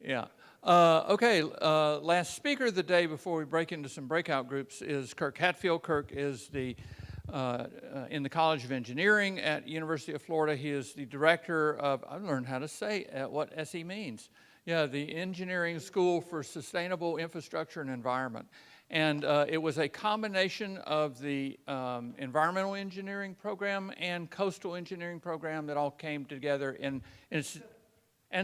Yeah. Okay, last speaker of the day before we break into some breakout groups is Kirk Hatfield. Kirk is in the College of Engineering at University of Florida. He is the director of, I learned how to say what SE means. Yeah, the Engineering School for Sustainable Infrastructure and Environment. And it was a combination of the environmental engineering program and coastal engineering program that all came together and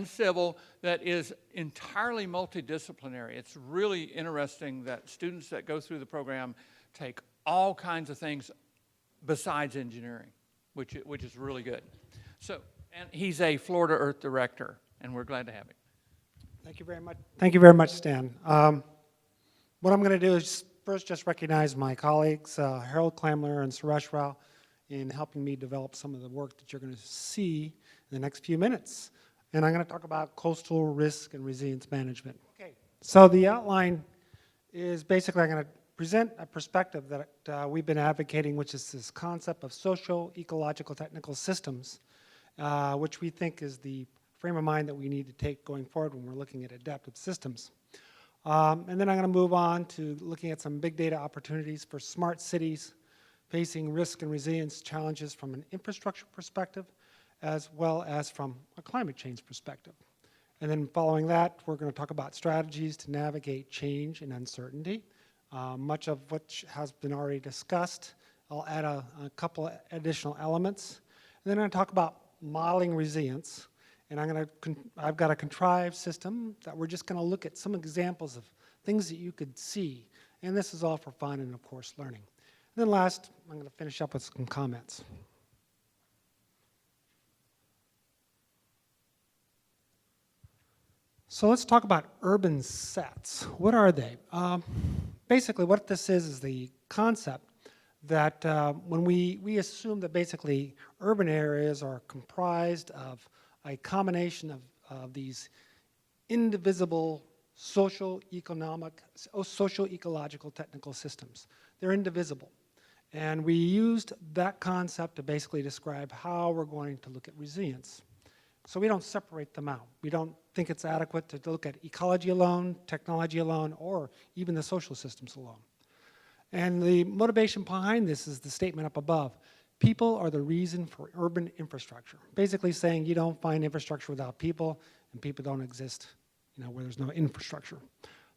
civil that is entirely multidisciplinary. It's really interesting that students that go through the program take all kinds of things besides engineering, which is really good. So, and he's a Florida Earth director, and we're glad to have him. Thank you very much. Thank you very much, Stan. What I'm going to do is first just recognize my colleagues, Harold Klamler and Suresh Rao, in helping me develop some of the work that you're going to see in the next few minutes. And I'm going to talk about coastal risk and resilience management. Okay. So the outline is basically I'm going to present a perspective that we've been advocating, which is this concept of socio-ecological technical systems, which we think is the frame of mind that we need to take going forward when we're looking at adaptive systems. And then I'm going to move on to looking at some big data opportunities for smart cities facing risk and resilience challenges from an infrastructure perspective, as well as from a climate change perspective. And then following that, we're going to talk about strategies to navigate change and uncertainty, much of which has been already discussed. I'll add a couple additional elements. And then I'm going to talk about modeling resilience. And I've got a contrived system that we're just going to look at some examples of things that you could see. And this is all for fun and, of course, learning. And then last, I'm going to finish up with some comments. So let's talk about urban sets. What are they? Basically, what this is the concept that when we assume that basically urban areas are comprised of a combination of these indivisible social, ecological technical systems. They're indivisible. And we used that concept to basically describe how we're going to look at resilience. So we don't separate them out. We don't think it's adequate to look at ecology alone, technology alone, or even the social systems alone. And the motivation behind this is the statement up above. People are the reason for urban infrastructure. Basically saying you don't find infrastructure without people, and people don't exist where there's no infrastructure.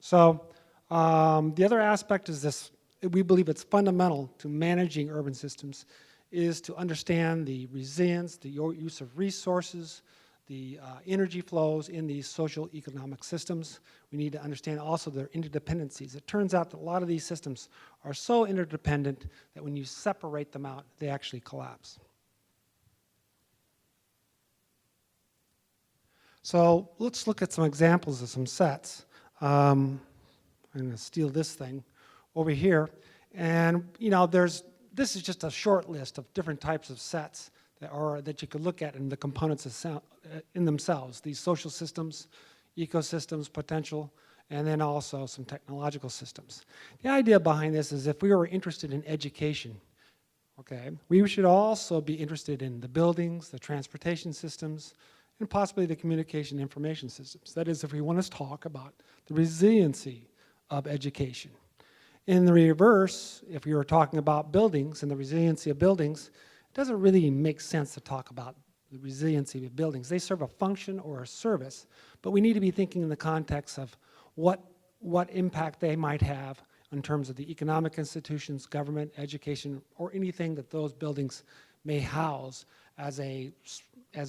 So the other aspect is this. We believe it's fundamental to managing urban systems is to understand the resilience, the use of resources, the energy flows in these social economic systems. We need to understand also their interdependencies. It turns out that a lot of these systems are so interdependent that when you separate them out, they actually collapse. So let's look at some examples of some sets. I'm going to steal this thing over here. And this is just a short list of different types of sets that you could look at in the components in themselves, these social systems, ecosystems, potential, and then also some technological systems. The idea behind this is if we were interested in education, okay, we should also be interested in the buildings, the transportation systems, and possibly the communication information systems. That is, if we want to talk about the resiliency of education. In the reverse, if we were talking about buildings and the resiliency of buildings, it doesn't really make sense to talk about the resiliency of buildings. They serve a function or a service, but we need to be thinking in the context of what impact they might have in terms of the economic institutions, government, education, or anything that those buildings may house as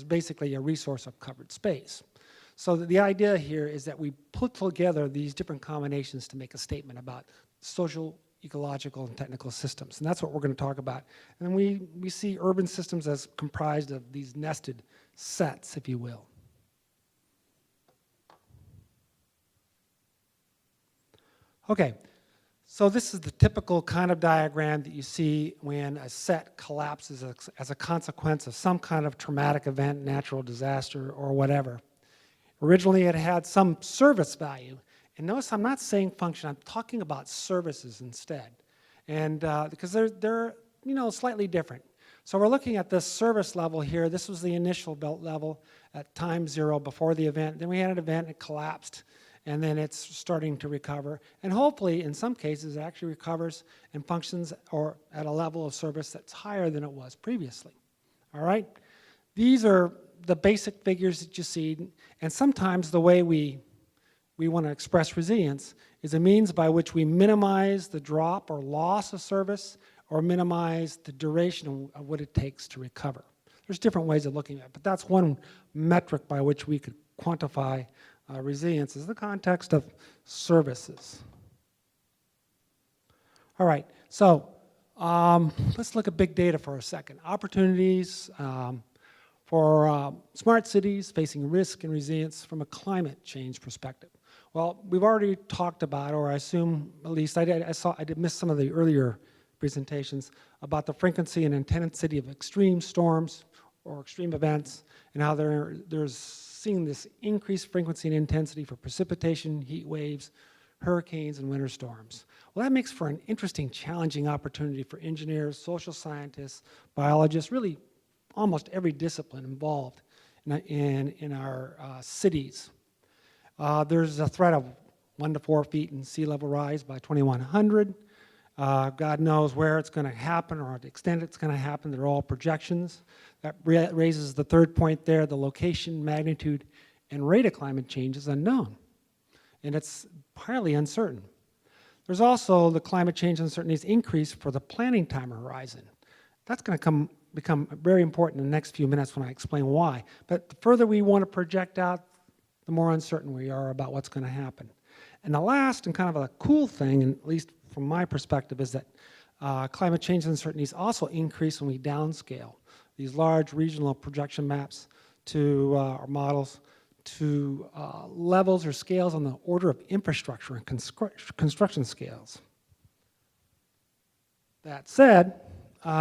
basically a resource of covered space. So the idea here is that we put together these different combinations to make a statement about social, ecological, and technical systems. And that's what we're going to talk about. And we see urban systems as comprised of these nested sets, if you will. Okay, so this is the typical kind of diagram that you see when a set collapses as a consequence of some kind of traumatic event, natural disaster, or whatever. Originally, it had some service value. And notice I'm not saying function, I'm talking about services instead. And because they're slightly different. So we're looking at this service level here. This was the initial belt level at time 0 before the event. Then we had an event, it collapsed, and then it's starting to recover. And hopefully, in some cases, it actually recovers and functions or at a level of service that's higher than it was previously. All right? These are the basic figures that you see, and sometimes the way we want to express resilience is a means by which we minimize the drop or loss of service or minimize the duration of what it takes to recover. There's different ways of looking at it, but that's one metric by which we could quantify resilience is the context of services. All right, so let's look at big data for a second. Opportunities for smart cities facing risk and resilience from a climate change perspective. Well, we've already talked about, or I assume at least I did miss some of the earlier presentations about the frequency and intensity of extreme storms or extreme events and how there's seeing this increased frequency and intensity for precipitation, heat waves, hurricanes, and winter storms. Well, that makes for an interesting, challenging opportunity for engineers, social scientists, biologists, really almost every discipline involved in our cities. There's a threat of 1 to 4 feet in sea level rise by 2100. God knows where it's going to happen or the extent it's going to happen. They're all projections. That raises the third point there. The location, magnitude, and rate of climate change is unknown, and it's highly uncertain. There's also the climate change uncertainties increase for the planning time horizon. That's going to become very important in the next few minutes when I explain why. But the further we want to project out, the more uncertain we are about what's going to happen. And the last and kind of a cool thing, and at least from my perspective, is that climate change uncertainties also increase when we downscale these large regional projection maps to or models to levels or scales on the order of infrastructure and construction scales. That said, we've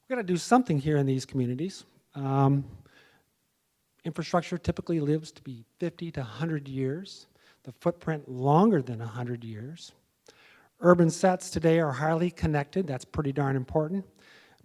got to do something here in these communities. Infrastructure typically lives to be 50 to 100 years. The footprint longer than 100 years. Urban sets today are highly connected. That's pretty darn important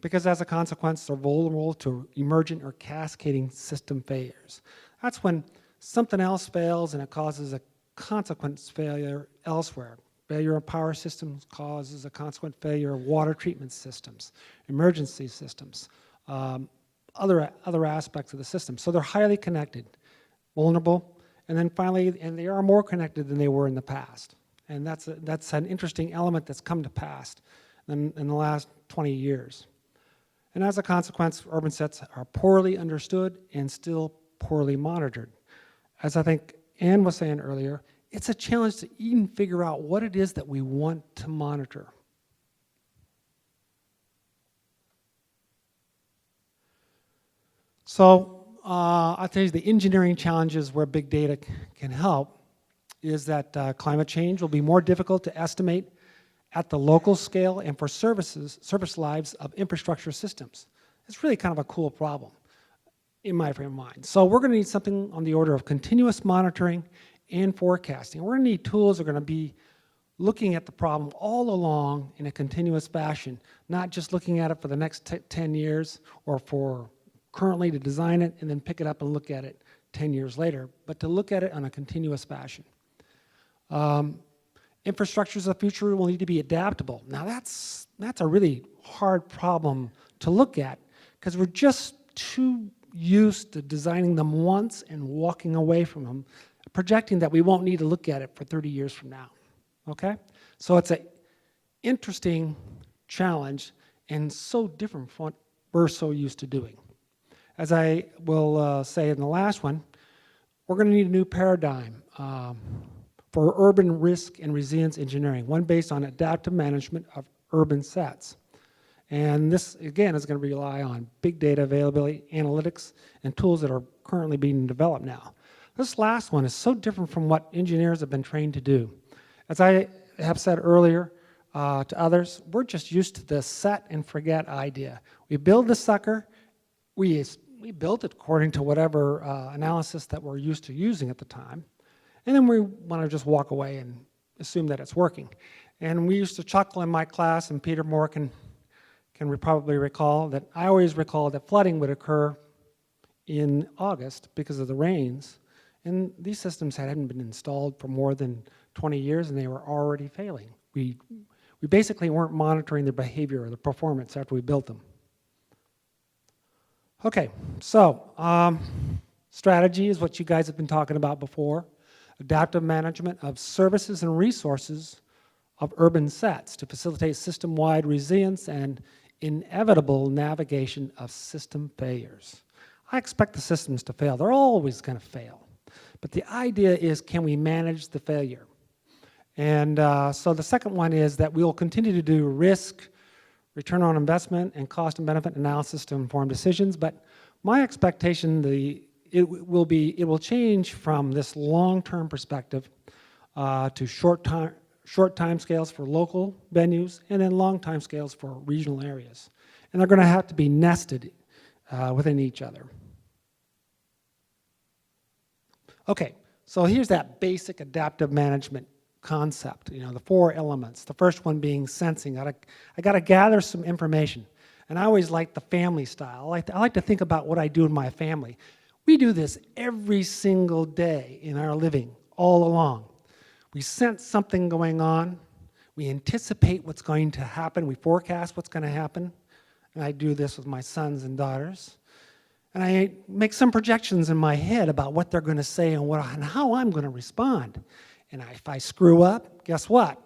because as a consequence, they're vulnerable to emergent or cascading system failures. That's when something else fails and it causes a consequence failure elsewhere. Failure of power systems causes a consequent failure of water treatment systems, emergency systems, other aspects of the system. So they're highly connected, vulnerable, and then finally, and they are more connected than they were in the past. And that's an interesting element that's come to pass in the last 20 years. And as a consequence, urban sets are poorly understood and still poorly monitored. As I think Ann was saying earlier, it's a challenge to even figure out what it is that we want to monitor. So I'll tell you the engineering challenges where big data can help is that climate change will be more difficult to estimate at the local scale and for service lives of infrastructure systems. It's really kind of a cool problem in my frame of mind. So we're going to need something on the order of continuous monitoring and forecasting. We're going to need tools that are going to be looking at the problem all along in a continuous fashion, not just looking at it for the next 10 years or for currently to design it and then pick it up and look at it 10 years later, but to look at it on a continuous fashion. Infrastructures of the future will need to be adaptable. Now that's a really hard problem to look at because we're just too used to designing them once and walking away from them, projecting that we won't need to look at it for 30 years from now, okay? So it's an interesting challenge and so different from what we're so used to doing. As I will say in the last one, we're going to need a new paradigm for urban risk and resilience engineering, one based on adaptive management of urban sets. And this, again, is going to rely on big data availability, analytics, and tools that are currently being developed now. This last one is so different from what engineers have been trained to do. As I have said earlier to others, we're just used to the set and forget idea. We build the sucker, we built it according to whatever analysis that we're used to using at the time, and then we want to just walk away and assume that it's working. And we used to chuckle in my class, and Peter Moore can can probably recall that I always recall that flooding would occur in August because of the rains, and these systems hadn't been installed for more than 20 years and they were already failing. We basically weren't monitoring their behavior or the performance after we built them. Okay, so strategy is what you guys have been talking about before. Adaptive management of services and resources of urban sets to facilitate system-wide resilience and inevitable navigation of system failures. I expect the systems to fail. They're always going to fail. But the idea is, can we manage the failure? And so the second one is that we'll continue to do risk, return on investment, and cost and benefit analysis to inform decisions. But my expectation, it will change from this long-term perspective to short time scales for local venues, and then long time scales for regional areas. And they're going to have to be nested within each other. Okay, so here's that basic adaptive management concept, the 4 elements. The first one being sensing. I got to gather some information. And I always like the family style. I like to think about what I do in my family. We do this every single day in our living, all along. We sense something going on. We anticipate what's going to happen. We forecast what's going to happen. And I do this with my sons and daughters. And I make some projections in my head about what they're going to say and how I'm going to respond. And if I screw up, guess what?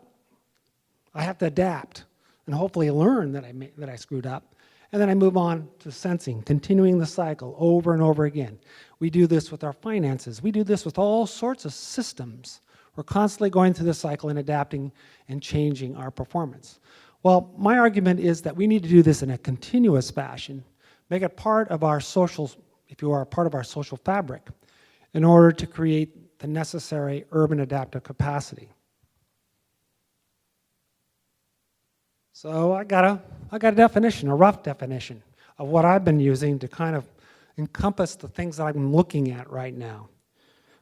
I have to adapt and hopefully learn that I screwed up. And then I move on to sensing, continuing the cycle over and over again. We do this with our finances. We do this with all sorts of systems. We're constantly going through the cycle and adapting and changing our performance. Well, my argument is that we need to do this in a continuous fashion, make it part of our social, if you are part of our social fabric, in order to create the necessary urban adaptive capacity. So I got a definition, a rough definition of what I've been using to kind of encompass the things that I'm looking at right now.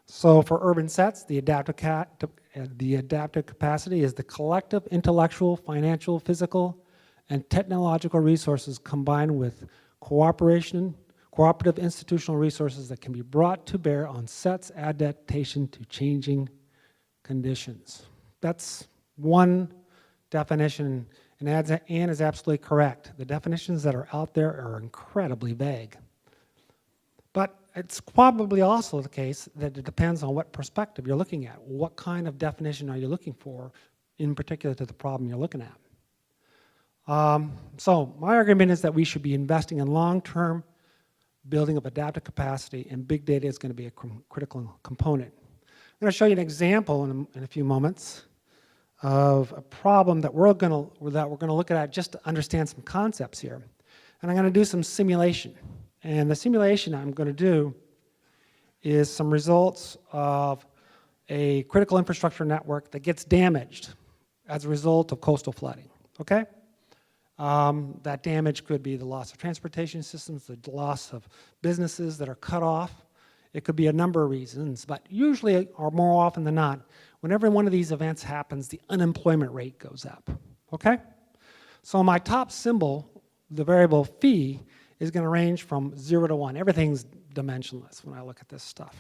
So for urban sets, the adaptive capacity is the collective intellectual, financial, physical, and technological resources combined with cooperative institutional resources that can be brought to bear on sets' adaptation to changing conditions. That's one definition, and Ann is absolutely correct. The definitions that are out there are incredibly vague. But it's probably also the case that it depends on what perspective you're looking at. What kind of definition are you looking for, in particular to the problem you're looking at? So my argument is that we should be investing in long-term building of adaptive capacity, and big data is going to be a critical component. I'm going to show you an example in a few moments of a problem that we're going to look at just to understand some concepts here. And I'm going to do some simulation. And the simulation I'm going to do is some results of a critical infrastructure network that gets damaged as a result of coastal flooding, okay? That damage could be the loss of transportation systems, the loss of businesses that are cut off. It could be a number of reasons, but usually, or more often than not, whenever one of these events happens, the unemployment rate goes up, okay? So my top symbol, the variable phi, is going to range from 0 to 1. Everything's dimensionless when I look at this stuff,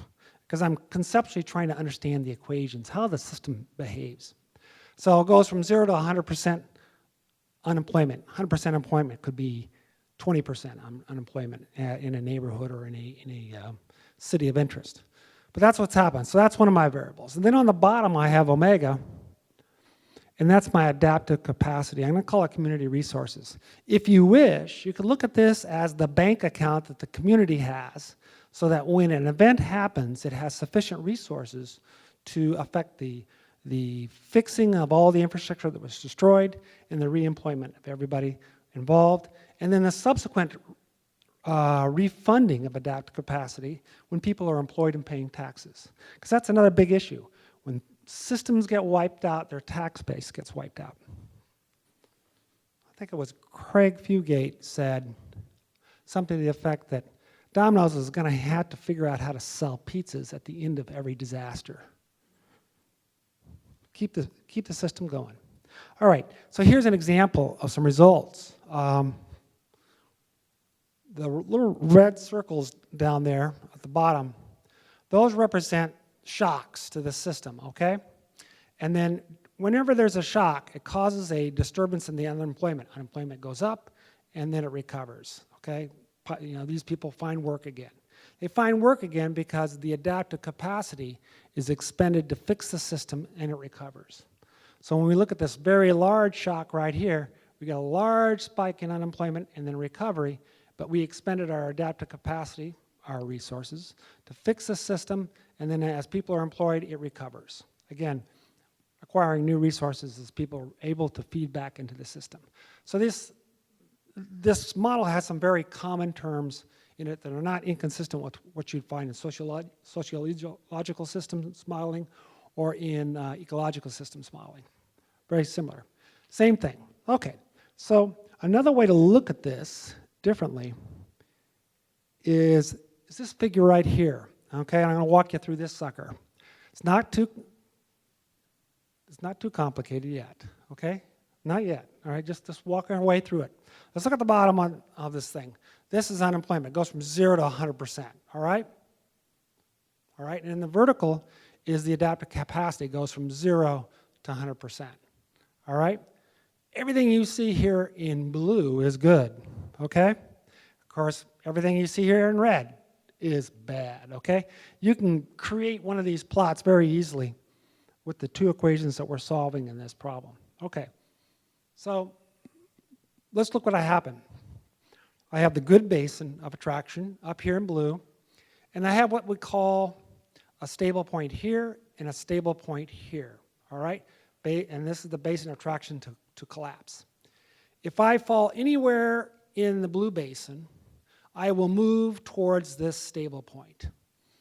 because I'm conceptually trying to understand the equations, how the system behaves. So it goes from 0 to 100% unemployment. 100% employment could be 20% unemployment in a neighborhood or in a city of interest. But that's what's happened. So that's one of my variables. And then on the bottom I have omega, and that's my adaptive capacity. I'm going to call it community resources. If you wish, you could look at this as the bank account that the community has, so that when an event happens, it has sufficient resources to affect the fixing of all the infrastructure that was destroyed and the reemployment of everybody involved, and then the subsequent refunding of adaptive capacity when people are employed and paying taxes. Because that's another big issue. When systems get wiped out, their tax base gets wiped out. I think it was Craig Fugate said something to the effect that Domino's is going to have to figure out how to sell pizzas at the end of every disaster. Keep the system going. All right, so here's an example of some results. The little red circles down there at the bottom, those represent shocks to the system, okay? And then whenever there's a shock, it causes a disturbance in the unemployment. Unemployment goes up, and then it recovers, okay? You know, these people find work again. They find work again because the adaptive capacity is expended to fix the system, and it recovers. So when we look at this very large shock right here, we got a large spike in unemployment and then recovery, but we expended our adaptive capacity, our resources, to fix the system, and then as people are employed, it recovers. Again, acquiring new resources as people are able to feed back into the system. So this model has some very common terms in it that are not inconsistent with what you'd find in sociological systems modeling or in ecological systems modeling. Very similar. Same thing. Okay, so another way to look at this differently is this figure right here. Okay, and I'm going to walk you through this sucker. It's not too complicated yet. Okay, not yet. All right, just walk our way through it. Let's look at the bottom of this thing. This is unemployment. It goes from 0 to 100%. All right. All right, and in the vertical is the adaptive capacity. It goes from 0 to 100%. All right. Everything you see here in blue is good. Okay. Of course, everything you see here in red is bad. Okay. You can create one of these plots very easily with the two equations that we're solving in this problem. Okay. So let's look what happened. I have the good basin of attraction up here in blue, and I have what we call a stable point here and a stable point here, all right? And this is the basin of attraction to collapse. If I fall anywhere in the blue basin, I will move towards this stable point.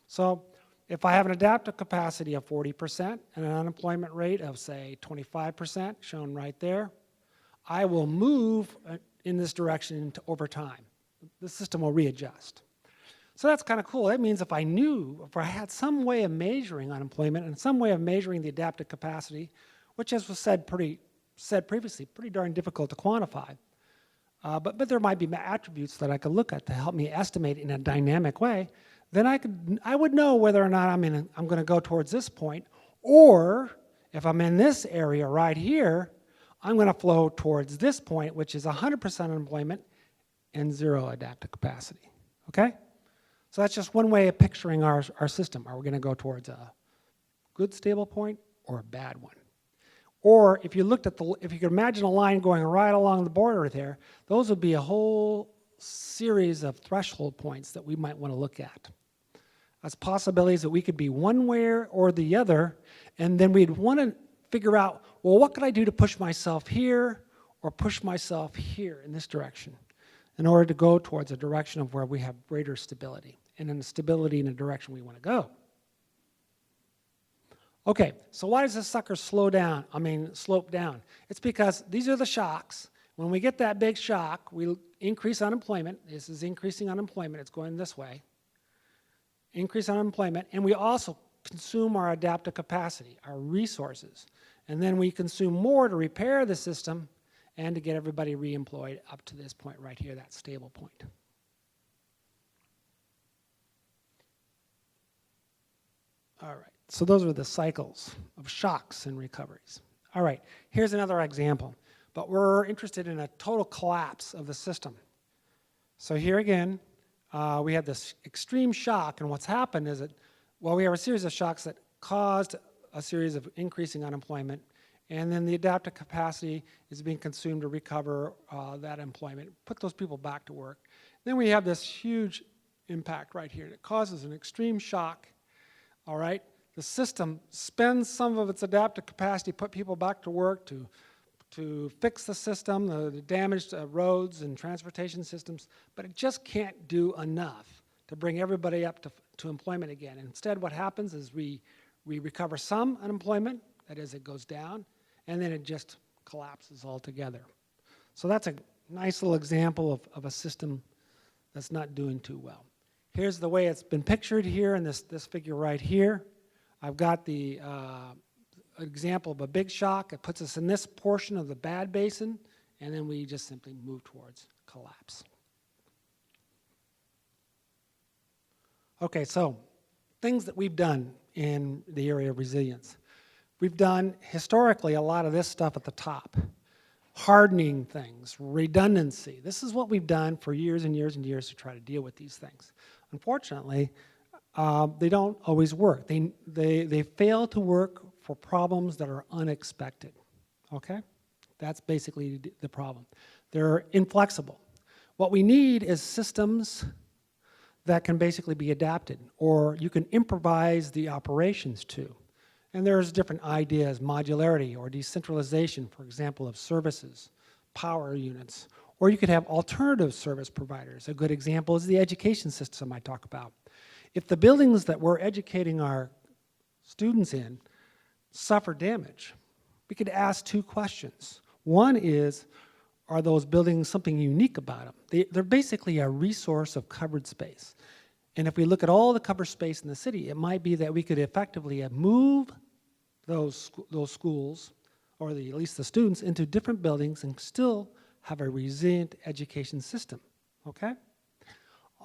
So if I have an adaptive capacity of 40% and an unemployment rate of, say, 25%, shown right there, I will move in this direction over time. The system will readjust. So that's kind of cool. That means if I had some way of measuring unemployment and some way of measuring the adaptive capacity, which as was said previously, pretty darn difficult to quantify, but there might be attributes that I could look at to help me estimate in a dynamic way, then I would know whether or not I'm going to go towards this point, or if I'm in this area right here, I'm going to flow towards this point, which is 100% unemployment and 0 adaptive capacity, okay? So that's just one way of picturing our system. Are we going to go towards a good stable point or a bad one? Or if you could imagine a line going right along the border there, those would be a whole series of threshold points that we might want to look at as possibilities that we could be one way or the other, and then we'd want to figure out, well, what could I do to push myself here or push myself here in this direction in order to go towards a direction of where we have greater stability and in stability in the direction we want to go. Okay, so why does this sucker slope down? It's because these are the shocks. When we get that big shock, we increase unemployment. This is increasing unemployment. It's going this way. Increase unemployment, and we also consume our adaptive capacity, our resources. And then we consume more to repair the system and to get everybody reemployed up to this point right here, that stable point. All right, so those are the cycles of shocks and recoveries. All right, here's another example, but we're interested in a total collapse of the system. So here again, we have this extreme shock, and what's happened is that, well, we have a series of shocks that caused a series of increasing unemployment, and then the adaptive capacity is being consumed to recover that employment, put those people back to work. Then we have this huge impact right here that causes an extreme shock, all right? The system spends some of its adaptive capacity, put people back to work to fix the system, the damaged roads and transportation systems, but it just can't do enough to bring everybody up to employment again. And instead, what happens is we recover some unemployment, that is, it goes down, and then it just collapses altogether. So that's a nice little example of a system that's not doing too well. Here's the way it's been pictured here in this figure right here. I've got the example of a big shock. It puts us in this portion of the bad basin, and then we just simply move towards collapse. Okay, so things that we've done in the area of resilience. We've done, historically, a lot of this stuff at the top. Hardening things, redundancy. This is what we've done for years and years and years to try to deal with these things. Unfortunately, they don't always work. They fail to work for problems that are unexpected, okay? That's basically the problem. They're inflexible. What we need is systems that can basically be adapted, or you can improvise the operations to. And there's different ideas, modularity or decentralization, for example, of services, power units, or you could have alternative service providers. A good example is the education system I talk about. If the buildings that we're educating our students in suffer damage, we could ask two questions. One is, are those buildings something unique about them? They're basically a resource of covered space. And if we look at all the covered space in the city, it might be that we could effectively move those schools, or at least the students, into different buildings and still have a resilient education system, okay?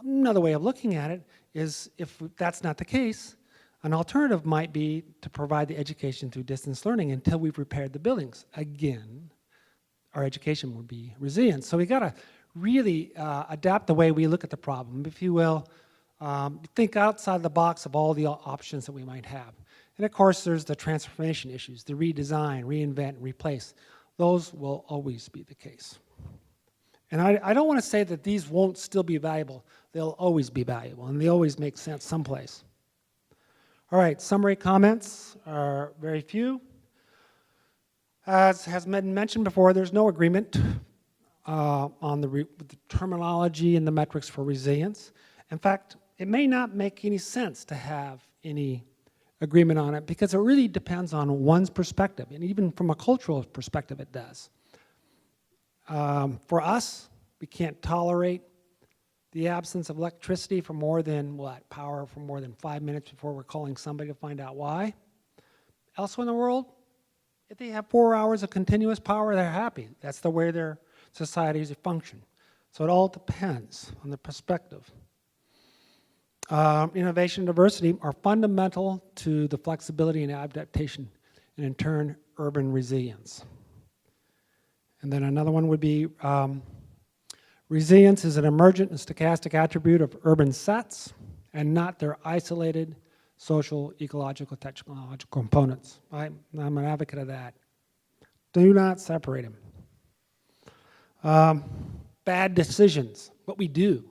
Another way of looking at it is, if that's not the case, an alternative might be to provide the education through distance learning until we've repaired the buildings. Again, our education would be resilient. So we gotta really adapt the way we look at the problem, if you will. Think outside the box of all the options that we might have. And of course, there's the transformation issues, the redesign, reinvent, and replace. Those will always be the case. And I don't want to say that these won't still be valuable. They'll always be valuable, and they always make sense someplace. All right, summary comments are very few. As has been mentioned before, there's no agreement on the terminology and the metrics for resilience. In fact, it may not make any sense to have any agreement on it, because it really depends on one's perspective, and even from a cultural perspective it does. For us, we can't tolerate the absence of electricity for more than, power for more than 5 minutes before we're calling somebody to find out why. Elsewhere in the world, if they have 4 hours of continuous power, they're happy. That's the way their societies function. So it all depends on the perspective. Innovation and diversity are fundamental to the flexibility and adaptation, and in turn, urban resilience. And then another one would be, resilience is an emergent and stochastic attribute of urban sets and not their isolated social, ecological, technological components. I'm an advocate of that. Do not separate them. Bad decisions, what we do,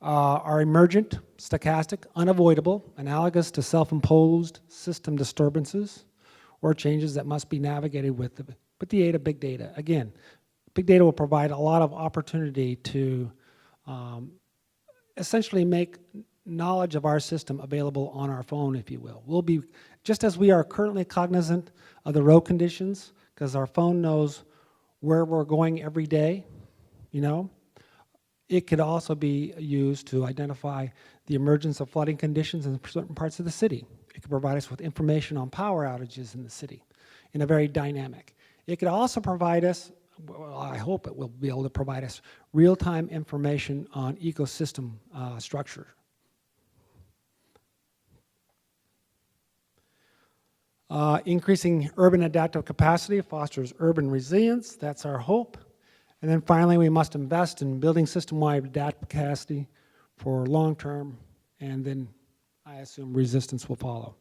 are emergent, stochastic, unavoidable, analogous to self-imposed system disturbances or changes that must be navigated with the aid of big data. Again, big data will provide a lot of opportunity to essentially make knowledge of our system available on our phone, if you will. We'll be, just as we are currently cognizant of the road conditions, because our phone knows where we're going every day, you know, it could also be used to identify the emergence of flooding conditions in certain parts of the city. It could provide us with information on power outages in the city in a very dynamic. It could also provide us, well, I hope it will be able to provide us real-time information on ecosystem structure. Increasing urban adaptive capacity fosters urban resilience. That's our hope. And then finally, we must invest in building system-wide adaptive capacity for long-term, and then I assume resistance will follow.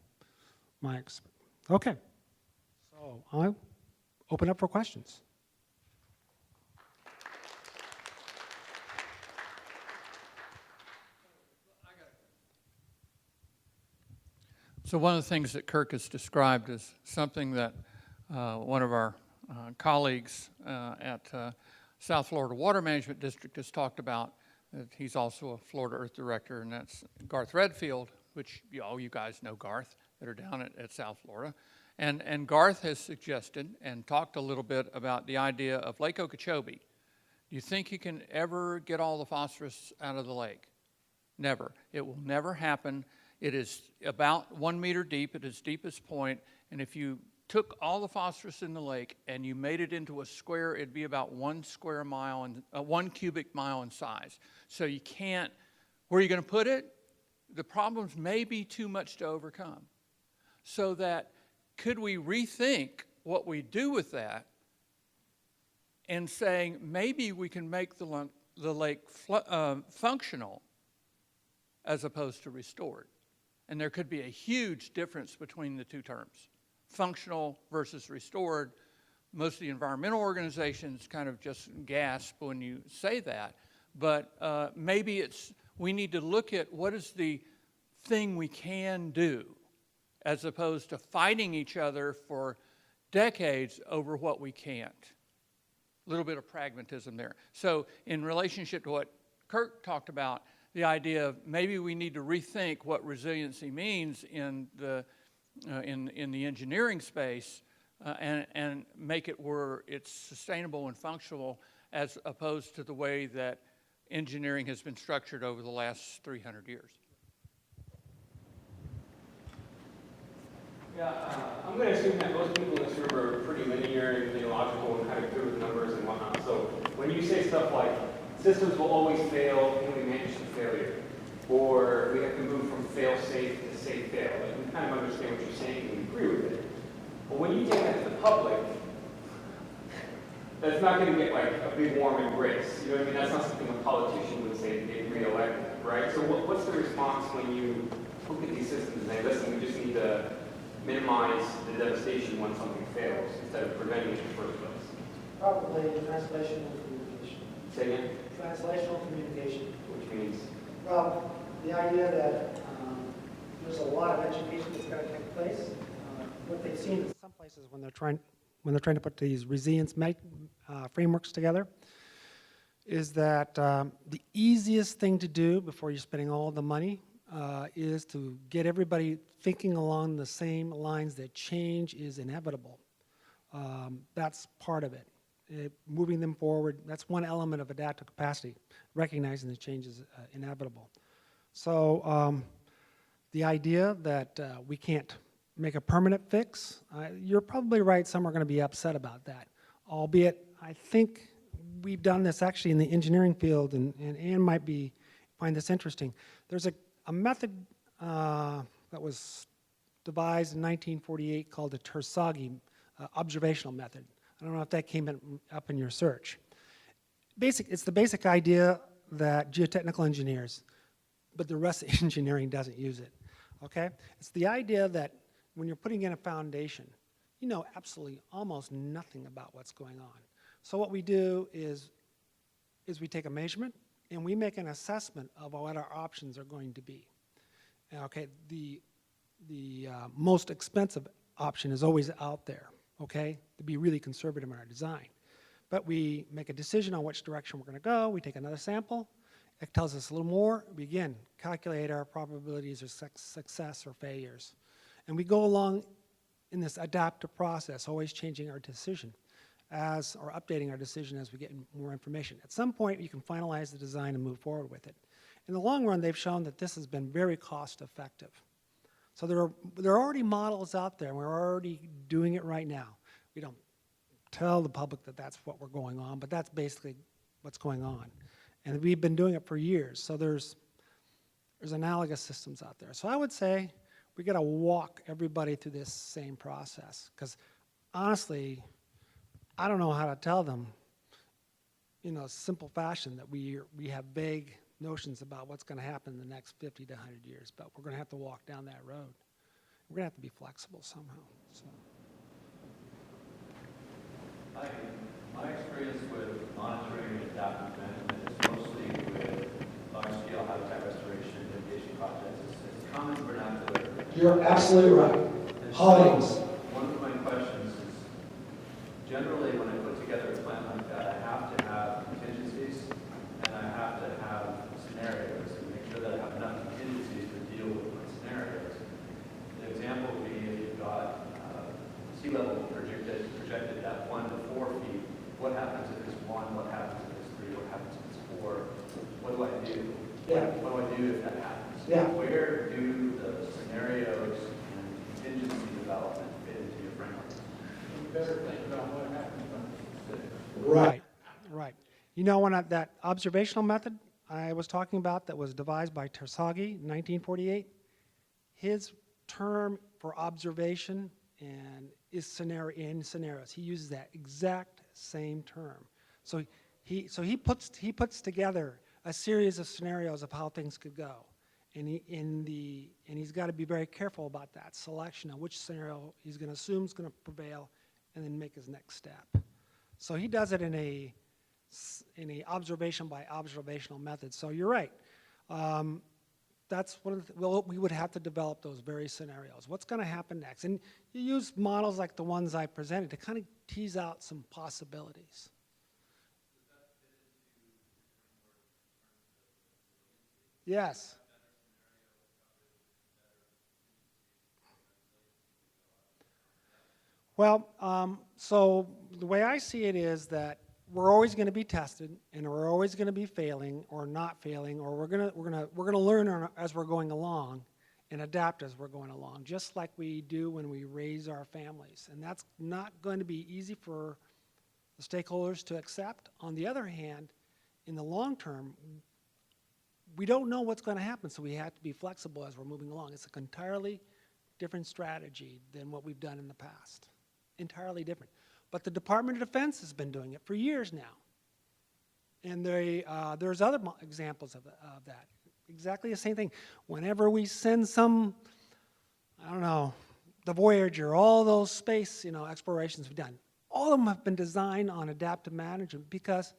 Okay, so I'll open up for questions. So one of the things that Kirk has described is something that one of our colleagues at South Florida Water Management District has talked about. He's also a Florida Earth Director, and that's Garth Redfield, which you guys know Garth, that are down at South Florida. And Garth has suggested and talked a little bit about the idea of Lake Okeechobee. Do you think you can ever get all the phosphorus out of the lake? Never. It will never happen. It is about 1 meter deep at its deepest point, and if you took all the phosphorus in the lake and you made it into a square, it'd be about 1 square mile and 1 cubic mile in size. So you can't, where are you going to put it? The problems may be too much to overcome. So that, could we rethink what we do with that and saying maybe we can make the lake functional as opposed to restored? And there could be a huge difference between the two terms, functional versus restored. Most of the environmental organizations kind of just gasp when you say that, but maybe we need to look at what is the thing we can do as opposed to fighting each other for decades over what we can't. A little bit of pragmatism there. So in relationship to what Kirk talked about, the idea of maybe we need to rethink what resiliency means in the engineering space and make it where it's sustainable and functional as opposed to the way that engineering has been structured over the last 300 years. Yeah, I'm going to assume that most people in this room are pretty linear and logical and kind of good with numbers and whatnot. So when you say stuff like systems will always fail, can we manage the failure? Or we have to move from fail-safe to safe-fail. Like, we kind of understand what you're saying and we agree with it. But when you take that to the public, that's not going to get like a big warm embrace. You know what I mean? That's not something a politician would say if they get reelected, right? So what's the response when you look at these systems and say, listen, we just need to minimize the devastation when something fails instead of preventing it in the first place? Probably translational communication. Say again? Translational communication. Which means? Well, the idea that there's a lot of education that's got to take place. What they've seen in some places when they're trying to put these resilience frameworks together is that the easiest thing to do before you're spending all the money is to get everybody thinking along the same lines that change is inevitable. That's part of it. Moving them forward, that's one element of adaptive capacity, recognizing that change is inevitable. So the idea that we can't make a permanent fix, you're probably right, some are going to be upset about that. Albeit, I think we've done this actually in the engineering field, and Ann might find this interesting. There's a method that was devised in 1948 called the Terzaghi observational method. I don't know if that came up in your search. It's the basic idea that geotechnical engineers, but the rest of engineering doesn't use it, okay? It's the idea that when you're putting in a foundation, you know absolutely almost nothing about what's going on. So what we do is we take a measurement and we make an assessment of what our options are going to be. Okay, the most expensive option is always out there, okay, to be really conservative in our design. But we make a decision on which direction we're going to go. We take another sample. It tells us a little more. We again calculate our probabilities of success or failures. And we go along in this adaptive process, always changing our decision or updating our decision as we get more information. At some point, you can finalize the design and move forward with it. In the long run, they've shown that this has been very cost effective. So there are already models out there, and we're already doing it right now. We don't tell the public that that's what we're going on, but that's basically what's going on. And we've been doing it for years, so there's analogous systems out there. So I would say we got to walk everybody through this same process, because honestly, I don't know how to tell them in a simple fashion that we have vague notions about what's going to happen in the next 50 to 100 years, but we're going to have to walk down that road. We're going to have to be flexible somehow. So. My experience with monitoring and adaptive management is mostly with large-scale habitat restoration and mitigation projects. It's common vernacular. You're absolutely right. Holdings. One of my questions is, generally when I put together a plan like that, I have to have contingencies and I have to have scenarios and make sure that I have enough contingencies to deal with my scenarios. The example would be if you've got sea level projected at 1 to 4 feet, what happens if it's 1, what happens if it's 3, what happens if it's 4, what do I do? Yeah. What do I do if that happens? Yeah. Where do the scenarios and contingency development fit into your framework? better think about what happens on the specific. Right, right. You know, when that observational method I was talking about that was devised by Terzaghi in 1948, his term for observation and is scenarios. He uses that exact same term. So he puts together a series of scenarios of how things could go, and he's got to be very careful about that selection of which scenario he's going to assume is going to prevail, and then make his next step. So he does it in a observation by observational method. So you're right. That's one of the, well, we would have to develop those very scenarios. What's going to happen next? And you use models like the ones I presented to kind of tease out some possibilities. Yes. Well, so the way I see it is that we're always going to be tested, and we're always going to be failing or not failing, or we're going to learn as we're going along and adapt as we're going along, just like we do when we raise our families. And that's not going to be easy for the stakeholders to accept. On the other hand, in the long term, we don't know what's going to happen, so we have to be flexible as we're moving along. It's an entirely different strategy than what we've done in the past. Entirely different. But the Department of Defense has been doing it for years now. And there's other examples of that. Exactly the same thing. Whenever we send some, I don't know, the Voyager, all those space explorations we've done, all of them have been designed on adaptive management, because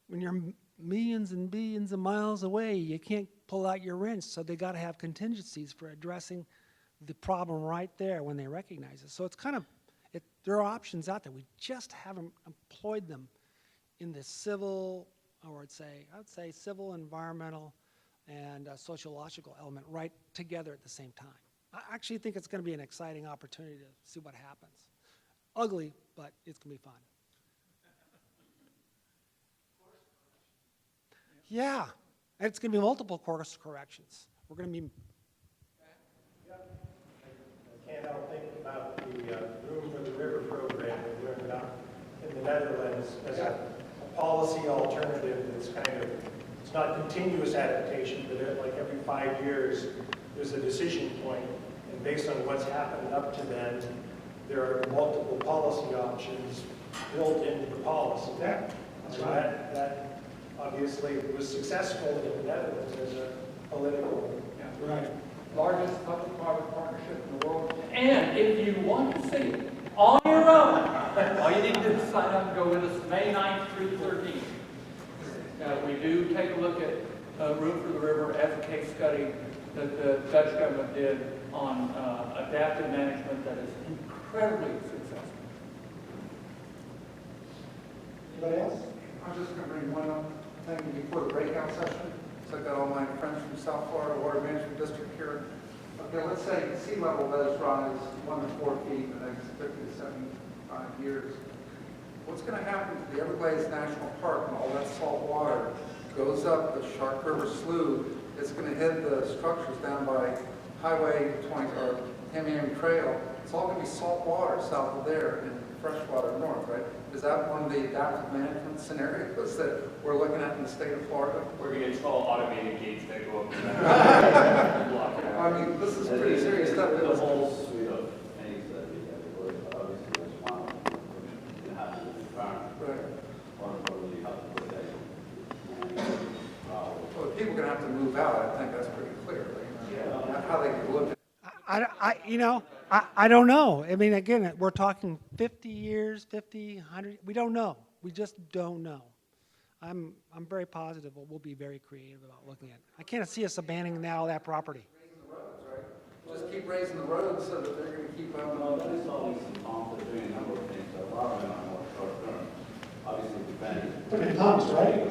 when you're millions and billions of miles away, you can't pull out your wrench, so they got to have contingencies for addressing the problem right there when they recognize it. So it's kind of, there are options out there. We just haven't employed them in the civil, or I'd say civil, environmental, and sociological element right together at the same time. I actually think it's going to be an exciting opportunity to see what happens. Ugly, but it's going to be fun. Yeah, and it's going to be multiple course corrections. We're going to be. I can't help thinking about the Room for the River program we learned about in the Netherlands as a policy alternative that's kind of, it's not continuous adaptation, but like every 5 years there's a decision point, and based on what's happened up to then, there are multiple policy options built into the policy. Yeah, that's right. That obviously was successful in the Netherlands as a political. Yeah. Right. Largest public-private partnership in the world. And if you want to see it on your own, all you need to do is sign up and go with us May 9th through the 13th. We do take a look at Room for the River as a case study that the Dutch government did on adaptive management that is incredibly successful. Anybody else? I'm just going to bring one up thing before the breakout session. So I've got all my friends from South Florida Water Management District here. Okay, let's say sea level does rise 1 to 4 feet in the next 50 to 75 years. What's going to happen to the Everglades National Park when all that salt water goes up the Shark River Slough? It's going to hit the structures down by Highway 20 or Tamiami Trail. It's all going to be salt water south of there and fresh water north, right? Is that one of the adaptive management scenarios that we're looking at in the state of Florida? We're going to install automated gates that go up and block it out. I mean, this is pretty serious stuff. The whole suite of things that we have, obviously, there's one that has to be environment. Right. One of them you have to protect. Well, if people are going to have to move out, I think that's pretty clear. How they can look at I don't know. I mean, again, we're talking 50 years, 50, 100. We don't know. We just don't know. I'm very positive we'll be very creative about looking at it. I can't see us abandoning now that property. raising the roads, right? Just keep raising the roads so that they're going to keep up. Well, that is always some harm to doing a number of things. So a lot of them are more short term. Obviously, depending. Look at Tom's, right?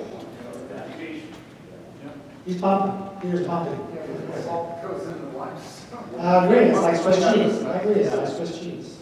He's pumping. Peter's pumping. Yeah, salt goes into limestone. I agree, it's like Swiss cheese. I agree, it's like Swiss cheese.